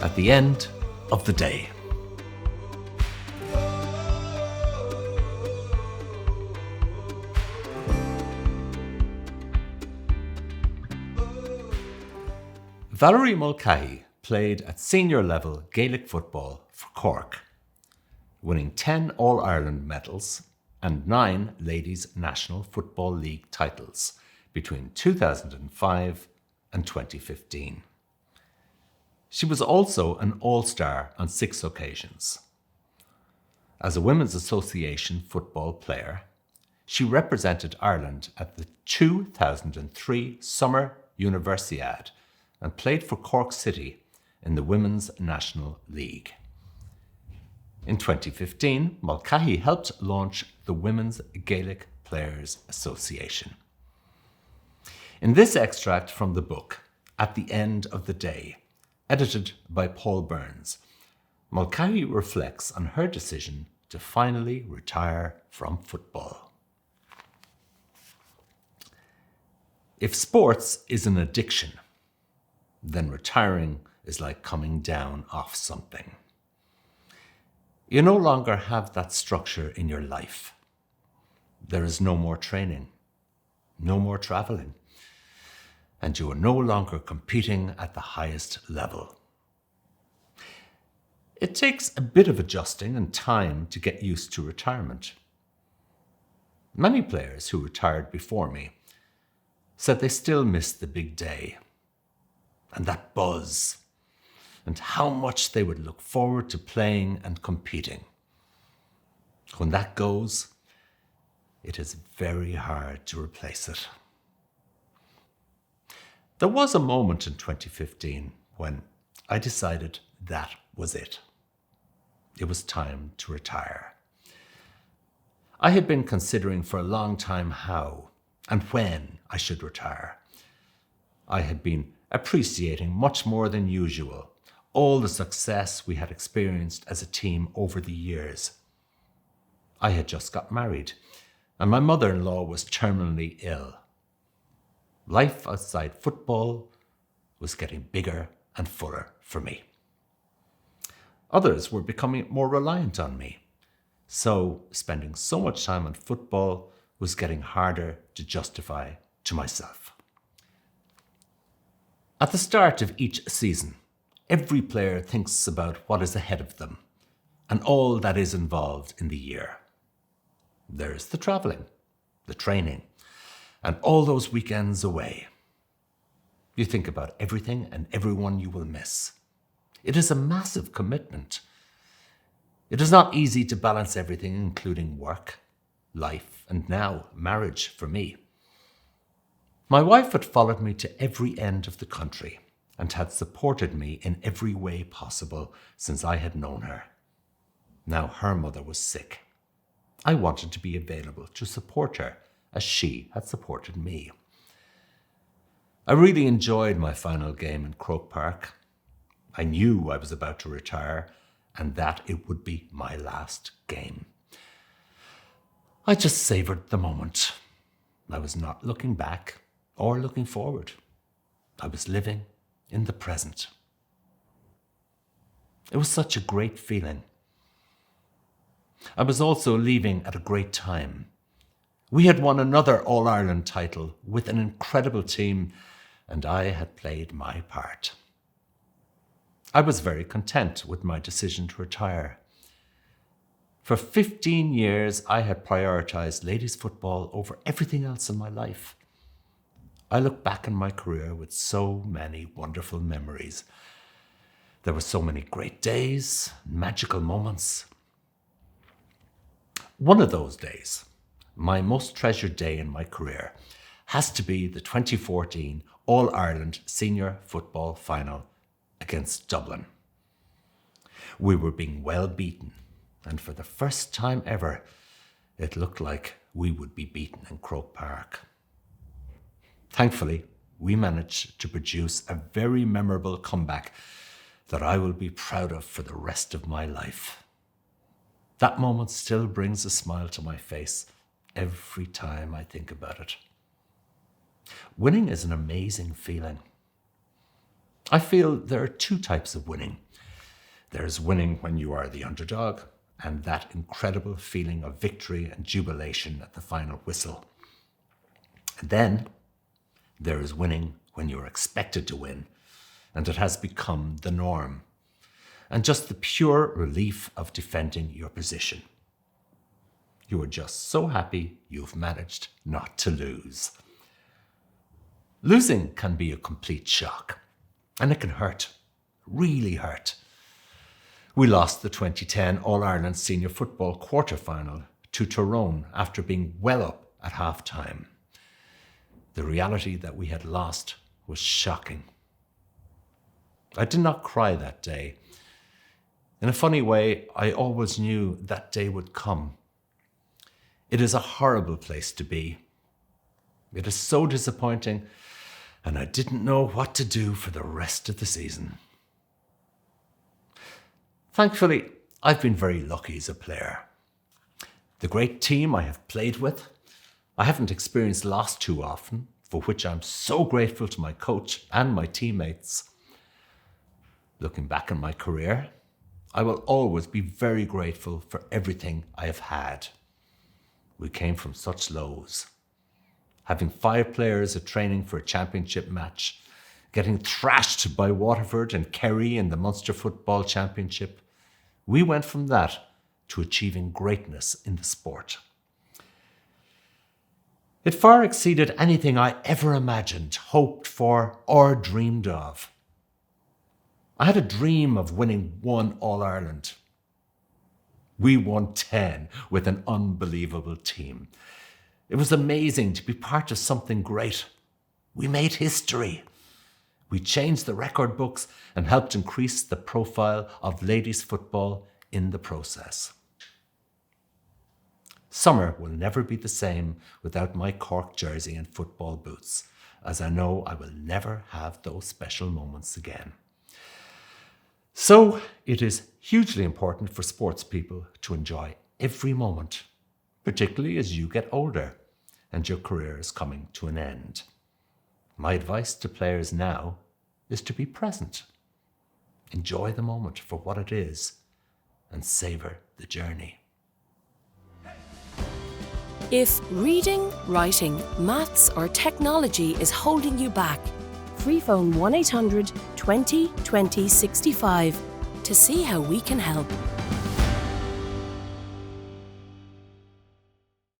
at the end of the day. Valerie Mulcahy played at senior level Gaelic football for Cork, winning 10 All-Ireland medals and 9 Ladies National Football League titles between 2005 and 2015. She was also an All-Star on 6 occasions. As a Women's Association football player, she represented Ireland at the 2003 Summer Universiade and played for Cork City in the Women's National League. In 2015, Mulcahy helped launch the Women's Gaelic Players Association. In this extract from the book, At the End of the Day, edited by Paul Burns, Mulcahy reflects on her decision to finally retire from football. If sports is an addiction, then retiring is like coming down off something. You no longer have that structure in your life. There is no more training, no more traveling, and you are no longer competing at the highest level. It takes a bit of adjusting and time to get used to retirement. Many players who retired before me said they still miss the big day and that buzz, and how much they would look forward to playing and competing. When that goes, it is very hard to replace it. There was a moment in 2015 when I decided that was it. It was time to retire. I had been considering for a long time how and when I should retire. I had been appreciating much more than usual all the success we had experienced as a team over the years. I had just got married, and my mother-in-law was terminally ill. Life outside football was getting bigger and fuller for me. Others were becoming more reliant on me, so spending so much time on football was getting harder to justify to myself. At the start of each season, every player thinks about what is ahead of them and all that is involved in the year. There's the travelling, the training, and all those weekends away. You think about everything and everyone you will miss. It is a massive commitment. It is not easy to balance everything, including work, life, and now marriage for me. My wife had followed me to every end of the country and had supported me in every way possible since I had known her. Now her mother was sick. I wanted to be available to support her as she had supported me. I really enjoyed my final game in Croke Park. I knew I was about to retire and that it would be my last game. I just savoured the moment. I was not looking back or looking forward. I was living in the present. It was such a great feeling. I was also leaving at a great time. We had won another All-Ireland title with an incredible team, and I had played my part. I was very content with my decision to retire. For 15 years, I had prioritised ladies' football over everything else in my life. I look back on my career with so many wonderful memories. There were so many great days, magical moments. One of those days, my most treasured day in my career, has to be the 2014 All-Ireland Senior Football Final against Dublin. We were being well beaten, and for the first time ever, it looked like we would be beaten in Croke Park. Thankfully, we managed to produce a very memorable comeback that I will be proud of for the rest of my life. That moment still brings a smile to my face every time I think about it. Winning is an amazing feeling. I feel there are two types of winning. There's winning when you are the underdog, and that incredible feeling of victory and jubilation at the final whistle. And then there is winning when you're expected to win, and it has become the norm, and just the pure relief of defending your position. You are just so happy you've managed not to lose. Losing can be a complete shock, and it can hurt, really hurt. We lost the 2010 All-Ireland Senior Football quarter-final to Tyrone after being well up at half-time. The reality that we had lost was shocking. I did not cry that day. In a funny way, I always knew that day would come. It is a horrible place to be. It is so disappointing, and I didn't know what to do for the rest of the season. Thankfully, I've been very lucky as a player. The great team I have played with, I haven't experienced loss too often, for which I'm so grateful to my coach and my teammates. Looking back on my career, I will always be very grateful for everything I have had. We came from such lows. Having 5 players at training for a championship match, getting thrashed by Waterford and Kerry in the Munster Football Championship, we went from that to achieving greatness in the sport. It far exceeded anything I ever imagined, hoped for, or dreamed of. I had a dream of winning 1 All-Ireland. We won 10 with an unbelievable team. It was amazing to be part of something great. We made history. We changed the record books and helped increase the profile of ladies' football in the process. Summer will never be the same without my Cork jersey and football boots, as I know I will never have those special moments again. So it is hugely important for sports people to enjoy every moment, particularly as you get older and your career is coming to an end. My advice to players now is to be present. Enjoy the moment for what it is and savour the journey. If reading, writing, maths or technology is holding you back, free phone 1800 20 20 65 to see how we can help.